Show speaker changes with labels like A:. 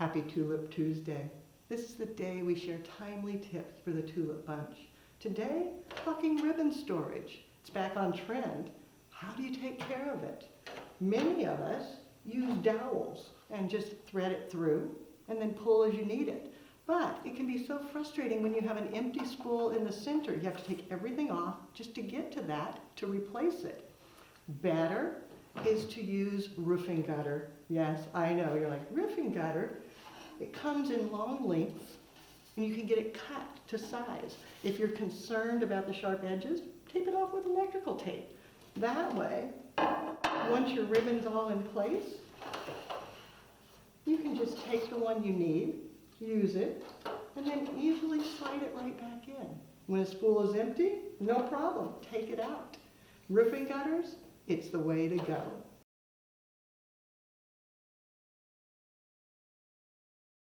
A: Happy Tulip Tuesday. This is the day we share timely tips for the tulip bunch. Today, talking ribbon storage. It's back on trend. How do you take care of it? Many of us use dowels and just thread it through and then pull as you need it. But it can be so frustrating when you have an empty spool in the center. You have to take everything off just to get to that to replace it. Better is to use roofing gutter. Yes, I know, you're like, roofing gutter? It comes in long lengths and you can get it cut to size. If you're concerned about the sharp edges, tape it off with electrical tape. That way, once your ribbon's all in place, you can just take the one you need, use it, and then easily slide it right back in. When a spool is empty, no problem, take it out. Roofing gutters, it's the way to go.